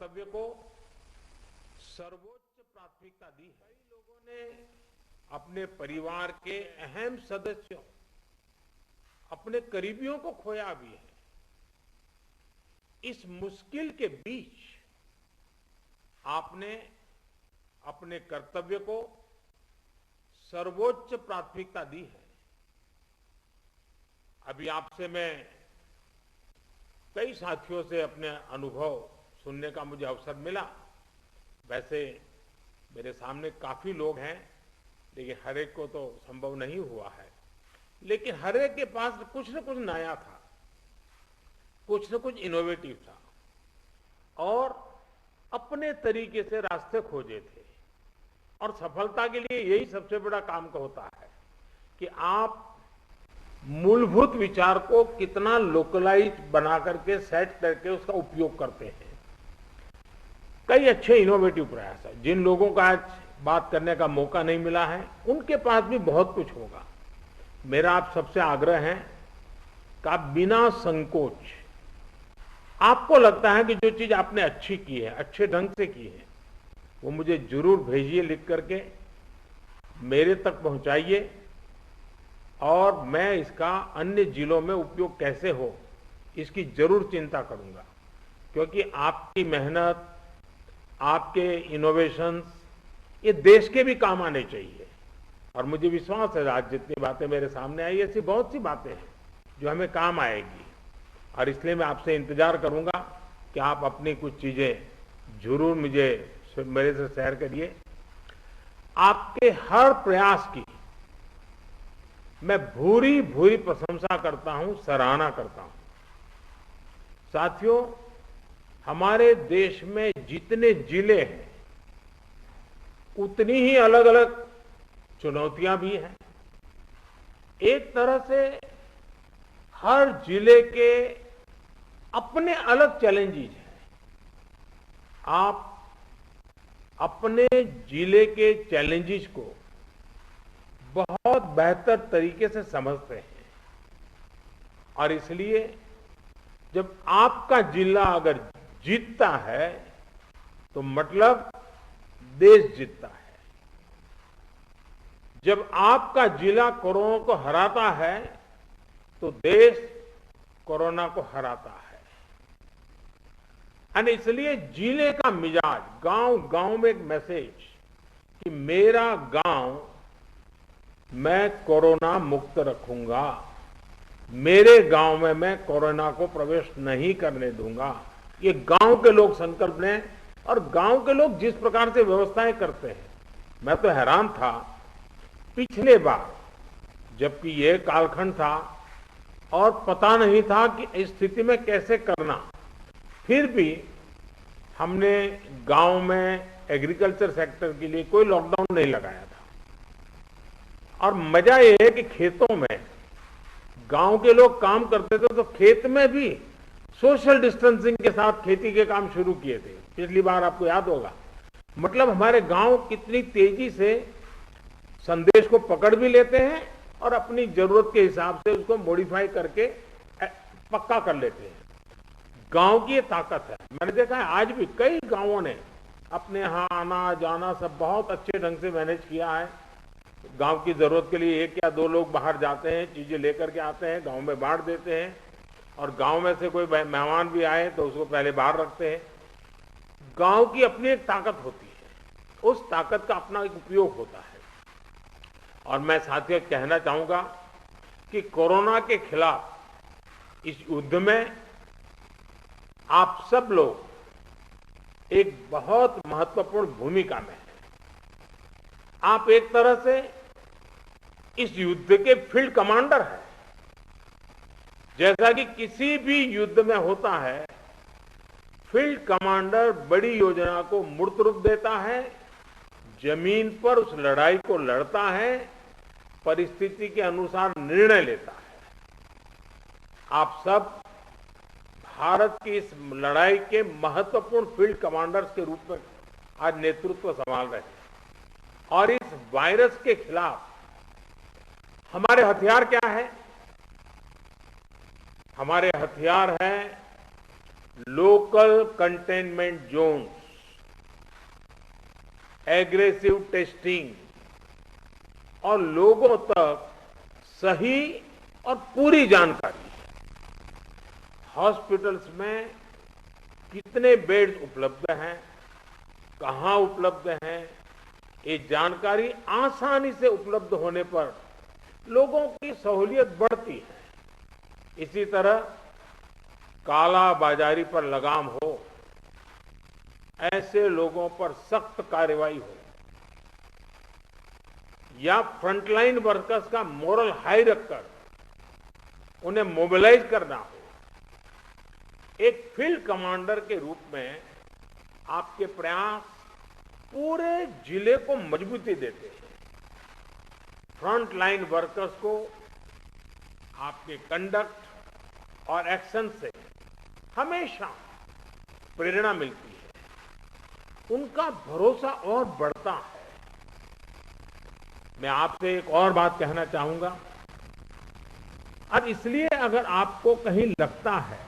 कर्तव्य को सर्वोच्च प्राथमिकता दी है। कई लोगों ने अपने परिवार के अहम सदस्यों, अपने करीबियों को खोया भी है। इस मुश्किल के बीच आपने अपने कर्तव्य को सर्वोच्च प्राथमिकता दी है। अभी आपसे मैं कई साथियों से अपने अनुभव सुनने का मुझे अवसर मिला। वैसे मेरे सामने काफी लोग हैं, लेकिन हर एक को तो संभव नहीं हुआ है। लेकिन हर एक के पास कुछ न कुछ नया था, कुछ न कुछ इनोवेटिव था और अपने तरीके से रास्ते खोजे थे। और सफलता के लिए यही सबसे बड़ा काम का होता है कि आप मूलभूत विचार को कितना लोकलाइज बना करके सेट करके उसका उपयोग करते हैं। कई अच्छे इनोवेटिव प्रयास है। जिन लोगों का आज बात करने का मौका नहीं मिला है, उनके पास भी बहुत कुछ होगा। मेरा आप सबसे आग्रह है कि आप बिना संकोच, आपको लगता है कि जो चीज आपने अच्छी की है, अच्छे ढंग से की है, वो मुझे जरूर भेजिए, लिख करके मेरे तक पहुंचाइए और मैं इसका अन्य जिलों में उपयोग कैसे हो इसकी जरूर चिंता करूंगा। क्योंकि आपकी मेहनत, आपके इनोवेशंस ये देश के भी काम आने चाहिए। और मुझे विश्वास है आज जितनी बातें मेरे सामने आई, ऐसी बहुत सी बातें हैं जो हमें काम आएगी। और इसलिए मैं आपसे इंतजार करूंगा कि आप अपनी कुछ चीजें जरूर मेरे से शेयर करिए। आपके हर प्रयास की मैं भूरी भूरी प्रशंसा करता हूं, सराहना करता हूं। साथियों, हमारे देश में जितने जिले हैं उतनी ही अलग अलग चुनौतियां भी हैं। एक तरह से हर जिले के अपने अलग चैलेंजेस हैं। आप अपने जिले के चैलेंजेस को बहुत बेहतर तरीके से समझते हैं और इसलिए जब आपका जिला अगर जीतता है तो मतलब देश जीतता है। जब आपका जिला कोरोना को हराता है तो देश कोरोना को हराता है। और इसलिए जिले का मिजाज, गांव गांव में एक मैसेज कि मेरा गांव मैं कोरोना मुक्त रखूंगा, मेरे गांव में मैं कोरोना को प्रवेश नहीं करने दूंगा। ये गांव के लोग संकल्प लें और गांव के लोग जिस प्रकार से व्यवस्थाएं करते हैं, मैं तो हैरान था। पिछले बार जबकि ये कालखंड था और पता नहीं था कि इस स्थिति में कैसे करना, फिर भी हमने गांव में एग्रीकल्चर सेक्टर के लिए कोई लॉकडाउन नहीं लगाया था। और मजा यह है कि खेतों में गांव के लोग काम करते थे तो खेत में भी सोशल डिस्टेंसिंग के साथ खेती के काम शुरू किए थे। पिछली बार आपको याद होगा। मतलब हमारे गांव कितनी तेजी से संदेश को पकड़ भी लेते हैं और अपनी जरूरत के हिसाब से उसको मॉडिफाई करके पक्का कर लेते हैं। गांव की ये ताकत है। मैंने देखा है आज भी कई गांवों ने अपने यहाँ आना जाना सब बहुत अच्छे ढंग से मैनेज किया है। गांव की जरूरत के लिए 1 या 2 लोग बाहर जाते हैं, चीजें लेकर के आते हैं, गांव में बांट देते हैं और गांव में से कोई मेहमान भी आए तो उसको पहले बाहर रखते हैं। गांव की अपनी एक ताकत होती है, उस ताकत का अपना एक उपयोग होता है। और मैं साथियों कहना चाहूंगा कि कोरोना के खिलाफ इस युद्ध में आप सब लोग एक बहुत महत्वपूर्ण भूमिका में हैं। आप एक तरह से इस युद्ध के फील्ड कमांडर हैं। जैसा कि किसी भी युद्ध में होता है, फील्ड कमांडर बड़ी योजना को मूर्त रूप देता है, जमीन पर उस लड़ाई को लड़ता है, परिस्थिति के अनुसार निर्णय लेता है। आप सब भारत की इस लड़ाई के महत्वपूर्ण फील्ड कमांडर्स के रूप में आज नेतृत्व संभाल रहे हैं। और इस वायरस के खिलाफ हमारे हथियार क्या है? हमारे हथियार हैं local containment zones, aggressive testing और लोगों तक सही और पूरी जानकारी, हॉस्पिटल्स में कितने बेड्स उपलब्ध हैं, कहां उपलब्ध हैं, ये जानकारी आसानी से उपलब्ध होने पर लोगों की सहूलियत बढ़ती है। इसी तरह काला बाजारी पर लगाम हो, ऐसे लोगों पर सख्त कार्रवाई हो या फ्रंटलाइन वर्कर्स का मोरल हाई रखकर उन्हें मोबिलाइज करना हो, एक फील्ड कमांडर के रूप में आपके प्रयास पूरे जिले को मजबूती देते हैं। फ्रंटलाइन वर्कर्स को आपके कंडक्ट और एक्शन से हमेशा प्रेरणा मिलती है, उनका भरोसा और बढ़ता है। मैं आपसे एक और बात कहना चाहूंगा। अब इसलिए अगर आपको कहीं लगता है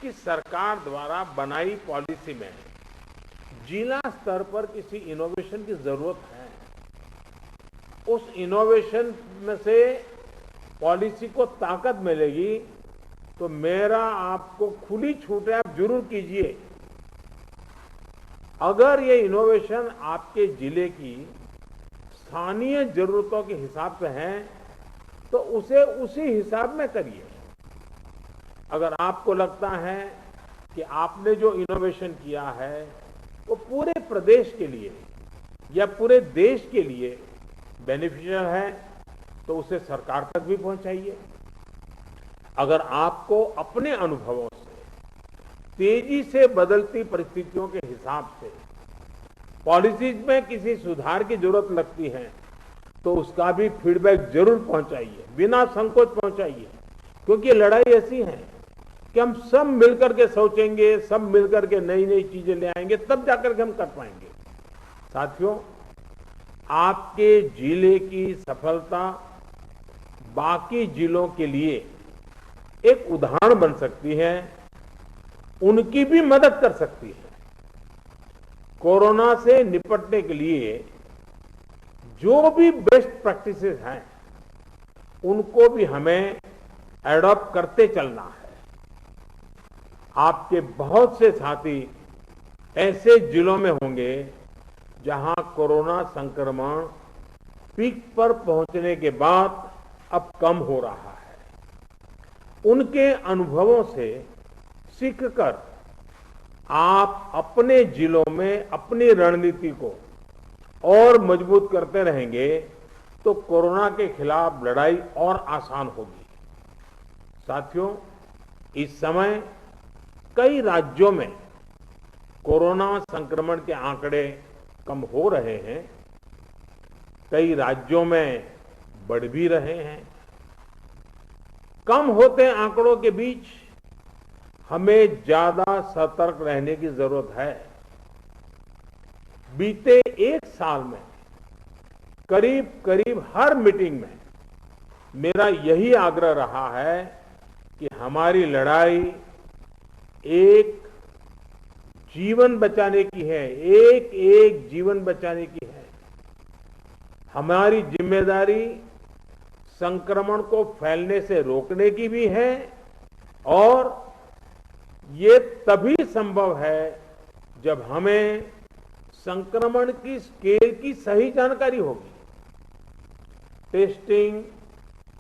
कि सरकार द्वारा बनाई पॉलिसी में जिला स्तर पर किसी इनोवेशन की जरूरत है, उस इनोवेशन में से पॉलिसी को ताकत मिलेगी, तो मेरा आपको खुली छूट है, आप जरूर कीजिए। अगर ये इनोवेशन आपके जिले की स्थानीय जरूरतों के हिसाब से है तो उसे उसी हिसाब में करिए। अगर आपको लगता है कि आपने जो इनोवेशन किया है वो पूरे प्रदेश के लिए या पूरे देश के लिए बेनिफिशियल है, तो उसे सरकार तक भी पहुंचाइए। अगर आपको अपने अनुभवों से तेजी से बदलती परिस्थितियों के हिसाब से पॉलिसीज में किसी सुधार की जरूरत लगती है, तो उसका भी फीडबैक जरूर पहुंचाइए, बिना संकोच पहुंचाइए। क्योंकि ये लड़ाई ऐसी है कि हम सब मिलकर के सोचेंगे, सब मिलकर के नई नई चीजें ले आएंगे, तब जाकर के हम कर पाएंगे। साथियों, आपके जिले की सफलता बाकी जिलों के लिए एक उदाहरण बन सकती है, उनकी भी मदद कर सकती है। कोरोना से निपटने के लिए जो भी बेस्ट प्रैक्टिसेस हैं, उनको भी हमें एडॉप्ट करते चलना है। आपके बहुत से साथी ऐसे जिलों में होंगे जहां कोरोना संक्रमण पीक पर पहुंचने के बाद अब कम हो रहा है। उनके अनुभवों से सीखकर आप अपने जिलों में अपनी रणनीति को और मजबूत करते रहेंगे तो कोरोना के खिलाफ लड़ाई और आसान होगी। साथियों, इस समय कई राज्यों में कोरोना संक्रमण के आंकड़े कम हो रहे हैं, कई राज्यों में बढ़ भी रहे हैं। कम होते आंकड़ों के बीच हमें ज्यादा सतर्क रहने की जरूरत है। बीते एक साल में करीब करीब हर मीटिंग में मेरा यही आग्रह रहा है कि हमारी लड़ाई एक जीवन बचाने की है, एक एक जीवन बचाने की है। हमारी जिम्मेदारी संक्रमण को फैलने से रोकने की भी है, और ये तभी संभव है जब हमें संक्रमण की स्केल की सही जानकारी होगी। टेस्टिंग,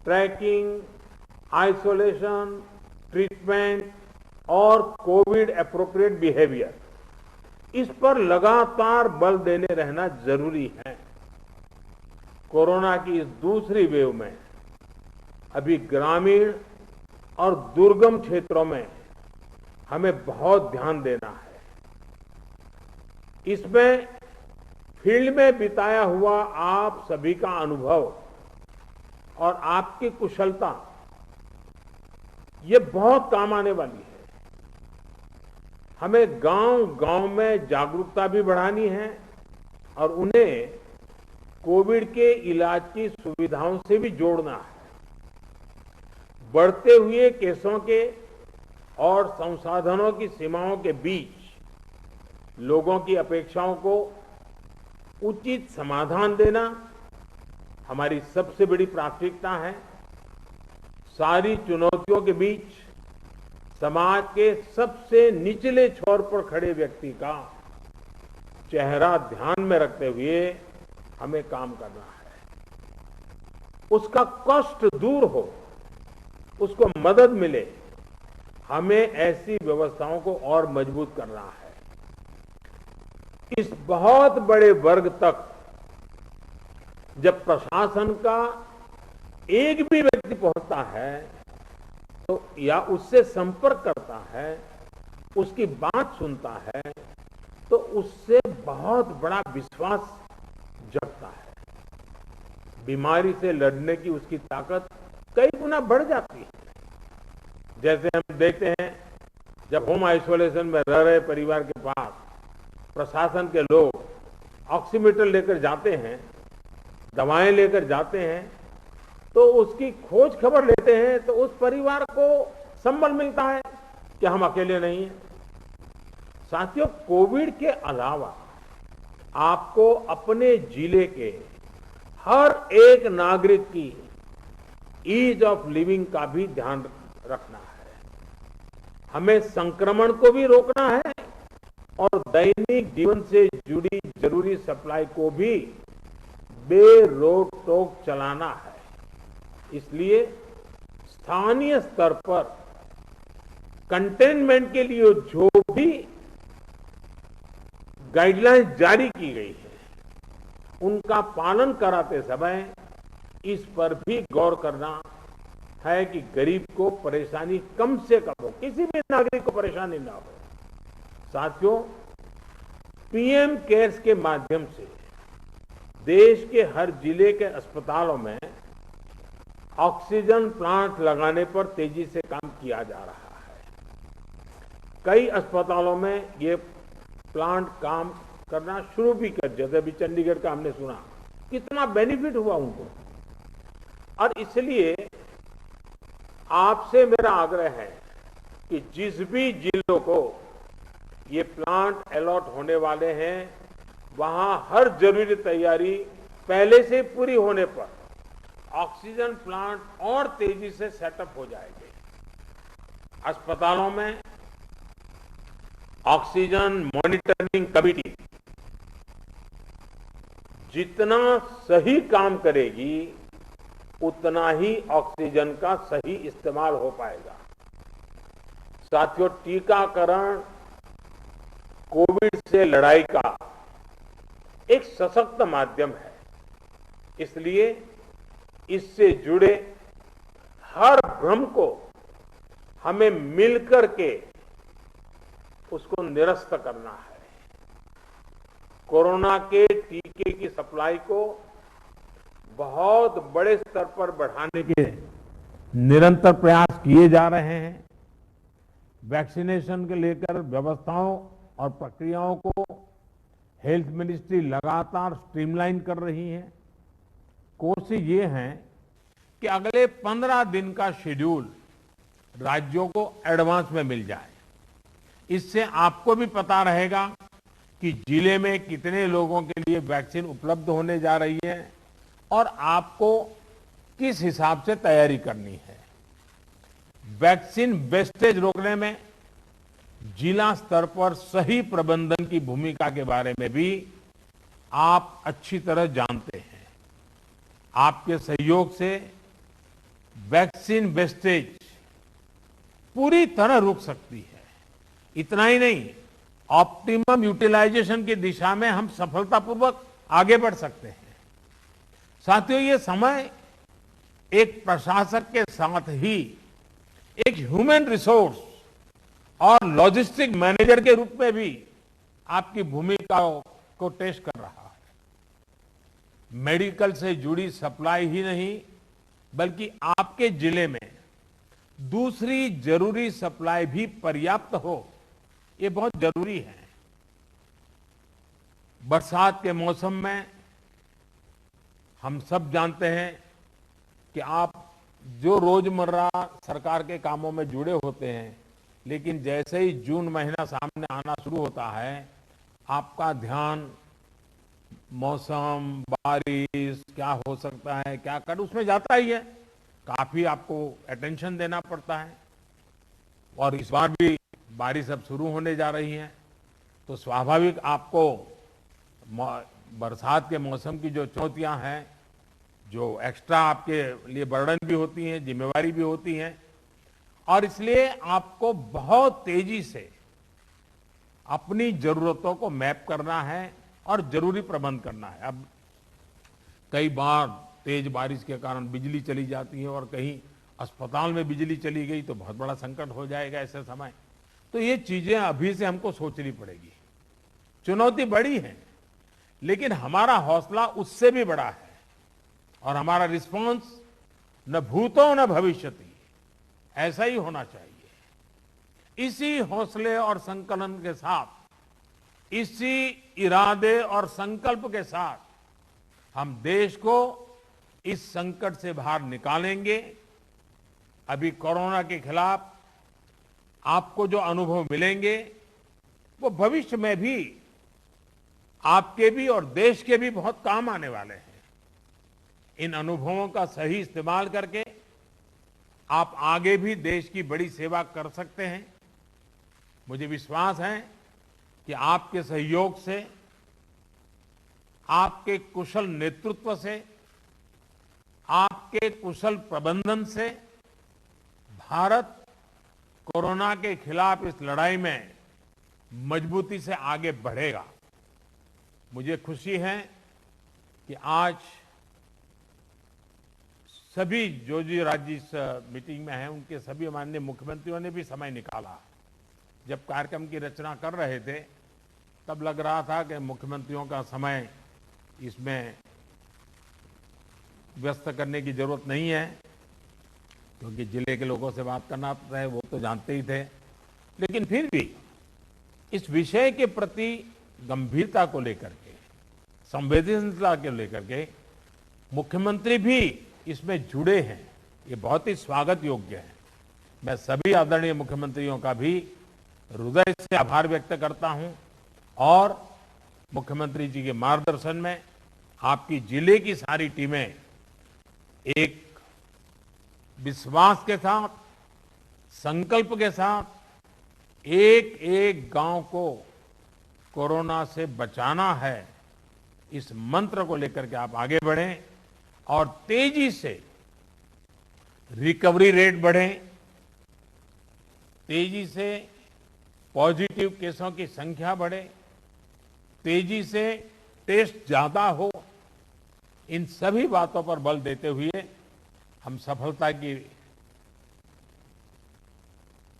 ट्रैकिंग, आइसोलेशन, ट्रीटमेंट और कोविड एप्रोप्रिएट बिहेवियर, इस पर लगातार बल देने रहना जरूरी है। कोरोना की इस दूसरी वेव में अभी ग्रामीण और दुर्गम क्षेत्रों में हमें बहुत ध्यान देना है। इसमें फील्ड में बिताया हुआ आप सभी का अनुभव और आपकी कुशलता ये बहुत काम आने वाली है। हमें गांव-गांव में जागरूकता भी बढ़ानी है और उन्हें कोविड के इलाज की सुविधाओं से भी जोड़ना है। बढ़ते हुए केसों के और संसाधनों की सीमाओं के बीच लोगों की अपेक्षाओं को उचित समाधान देना हमारी सबसे बड़ी प्राथमिकता है। सारी चुनौतियों के बीच समाज के सबसे निचले छोर पर खड़े व्यक्ति का चेहरा ध्यान में रखते हुए हमें काम करना है। उसका कष्ट दूर हो, उसको मदद मिले, हमें ऐसी व्यवस्थाओं को और मजबूत करना है। इस बहुत बड़े वर्ग तक जब प्रशासन का एक भी व्यक्ति पहुंचता है तो या उससे संपर्क करता है, उसकी बात सुनता है, तो उससे बहुत बड़ा विश्वास जगता है। बीमारी से लड़ने की उसकी ताकत कई गुना बढ़ जाती है। जैसे हम देखते हैं, जब होम आइसोलेशन में रह रहे परिवार के पास प्रशासन के लोग ऑक्सीमीटर लेकर जाते हैं, दवाएं लेकर जाते हैं, तो उसकी खोज खबर लेते हैं, तो उस परिवार को संबल मिलता है कि हम अकेले नहीं हैं। साथियों, कोविड के अलावा आपको अपने जिले के हर एक नागरिक की ईज ऑफ लिविंग का भी ध्यान रखना है। हमें संक्रमण को भी रोकना है और दैनिक जीवन से जुड़ी जरूरी सप्लाई को भी बेरोक टोक चलाना है। इसलिए स्थानीय स्तर पर कंटेनमेंट के लिए जो भी गाइडलाइंस जारी की गई है, उनका पालन कराते समय इस पर भी गौर करना है कि गरीब को परेशानी कम से कम हो, किसी भी नागरिक को परेशानी ना हो। साथियों, पीएम केयर्स के माध्यम से देश के हर जिले के अस्पतालों में ऑक्सीजन प्लांट लगाने पर तेजी से काम किया जा रहा है। कई अस्पतालों में ये प्लांट काम करना शुरू भी कर, जैसे अभी चंडीगढ़ का हमने सुना, कितना बेनिफिट हुआ उनको। और इसलिए आपसे मेरा आग्रह है कि जिस भी जिलों को ये प्लांट अलॉट होने वाले हैं, वहां हर जरूरी तैयारी पहले से पूरी होने पर ऑक्सीजन प्लांट और तेजी से सेटअप हो जाएंगे। अस्पतालों में ऑक्सीजन मॉनिटरिंग कमेटी जितना सही काम करेगी, उतना ही ऑक्सीजन का सही इस्तेमाल हो पाएगा। साथियों, टीकाकरण कोविड से लड़ाई का एक सशक्त माध्यम है। इसलिए इससे जुड़े हर भ्रम को हमें मिलकर के उसको निरस्त करना है। कोरोना के टीके की सप्लाई को बहुत बड़े स्तर पर बढ़ाने के निरंतर प्रयास किए जा रहे हैं। वैक्सीनेशन के लेकर व्यवस्थाओं और प्रक्रियाओं को हेल्थ मिनिस्ट्री लगातार स्ट्रीमलाइन कर रही है। कोशिश ये है कि अगले 15 दिन का शेड्यूल राज्यों को एडवांस में मिल जाए। इससे आपको भी पता रहेगा कि जिले में कितने लोगों के लिए वैक्सीन उपलब्ध होने जा रही है और आपको किस हिसाब से तैयारी करनी है। वैक्सीन वेस्टेज रोकने में जिला स्तर पर सही प्रबंधन की भूमिका के बारे में भी आप अच्छी तरह जानते हैं। आपके सहयोग से वैक्सीन वेस्टेज पूरी तरह रुक सकती है। इतना ही नहीं, ऑप्टिमम यूटिलाइजेशन की दिशा में हम सफलतापूर्वक आगे बढ़ सकते हैं। साथियों, ये समय एक प्रशासक के साथ ही एक ह्यूमन रिसोर्स और लॉजिस्टिक मैनेजर के रूप में भी आपकी भूमिका को टेस्ट कर रहा है। मेडिकल से जुड़ी सप्लाई ही नहीं, बल्कि आपके जिले में दूसरी जरूरी सप्लाई भी पर्याप्त हो, ये बहुत जरूरी है। बरसात के मौसम में हम सब जानते हैं कि आप जो रोजमर्रा सरकार के कामों में जुड़े होते हैं, लेकिन जैसे ही जून महीना सामने आना शुरू होता है, आपका ध्यान मौसम, बारिश, क्या हो सकता है, क्या कर, उसमें जाता ही है। काफी आपको अटेंशन देना पड़ता है। और इस बार भी बारिश अब शुरू होने जा रही है, तो स्वाभाविक आपको बरसात के मौसम की जो चुनौतियां हैं, जो एक्स्ट्रा आपके लिए बर्डन भी होती हैं, जिम्मेवारी भी होती हैं, और इसलिए आपको बहुत तेजी से अपनी जरूरतों को मैप करना है और जरूरी प्रबंध करना है। अब कई बार तेज बारिश के कारण बिजली चली जाती है और कहीं अस्पताल में बिजली चली गई तो बहुत बड़ा संकट हो जाएगा ऐसे समय। तो ये चीजें अभी से हमको सोचनी पड़ेगी। चुनौती बड़ी है, लेकिन हमारा हौसला उससे भी बड़ा है और हमारा रिस्पॉन्स न भूतो न भविष्यति ऐसा ही होना चाहिए। इसी हौसले और संकलन के साथ, इसी इरादे और संकल्प के साथ हम देश को इस संकट से बाहर निकालेंगे। अभी कोरोना के खिलाफ आपको जो अनुभव मिलेंगे वो भविष्य में भी आपके भी और देश के भी बहुत काम आने वाले हैं। इन अनुभवों का सही इस्तेमाल करके आप आगे भी देश की बड़ी सेवा कर सकते हैं। मुझे विश्वास है कि आपके सहयोग से, आपके कुशल नेतृत्व से, आपके कुशल प्रबंधन से भारत कोरोना के खिलाफ इस लड़ाई में मजबूती से आगे बढ़ेगा। मुझे खुशी है कि आज सभी जो राज्य इस मीटिंग में हैं, उनके सभी माननीय मुख्यमंत्रियों ने भी समय निकाला। जब कार्यक्रम की रचना कर रहे थे तब लग रहा था कि मुख्यमंत्रियों का समय इसमें व्यस्त करने की जरूरत नहीं है, क्योंकि जिले के लोगों से बात करना है वो तो जानते ही थे। लेकिन फिर भी इस विषय के प्रति गंभीरता को लेकर के, संवेदनशीलता को लेकर के मुख्यमंत्री भी इसमें जुड़े हैं, ये बहुत ही स्वागत योग्य है। मैं सभी आदरणीय मुख्यमंत्रियों का भी हृदय से आभार व्यक्त करता हूं और मुख्यमंत्री जी के मार्गदर्शन में आपकी जिले की सारी टीमें एक विश्वास के साथ, संकल्प के साथ एक एक गांव को कोरोना से बचाना है, इस मंत्र को लेकर के आप आगे बढ़ें और तेजी से रिकवरी रेट बढ़े, तेजी से पॉजिटिव केसों की संख्या बढ़े, तेजी से टेस्ट ज्यादा हो। इन सभी बातों पर बल देते हुए हम सफलता की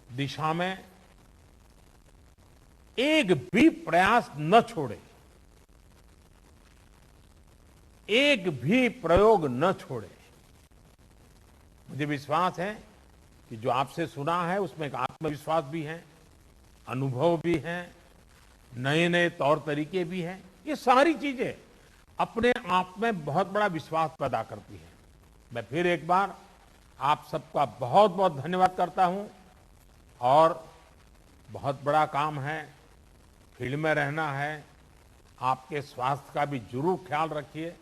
दिशा में एक भी प्रयास न छोड़े, एक भी प्रयोग न छोड़े। मुझे विश्वास है कि जो आपसे सुना है उसमें एक आत्मविश्वास भी है, अनुभव भी है, नए नए तौर तरीके भी हैं। ये सारी चीजें अपने आप में बहुत बड़ा विश्वास पैदा करती हैं। मैं फिर एक बार आप सबका बहुत बहुत धन्यवाद करता हूं और बहुत बड़ा काम है, फील्ड में रहना है। आपके स्वास्थ्य का भी जरूर ख्याल रखिए,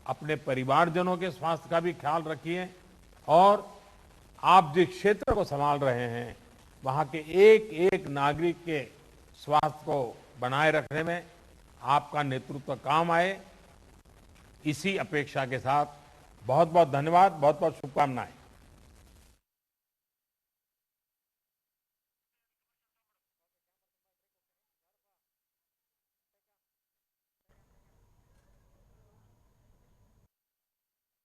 अपने परिवारजनों के स्वास्थ्य का भी ख्याल रखिए और आप जिस क्षेत्र को संभाल रहे हैं वहां के एक एक नागरिक के स्वास्थ्य को बनाए रखने में आपका नेतृत्व काम आए, इसी अपेक्षा के साथ बहुत बहुत धन्यवाद, बहुत बहुत शुभकामनाएं।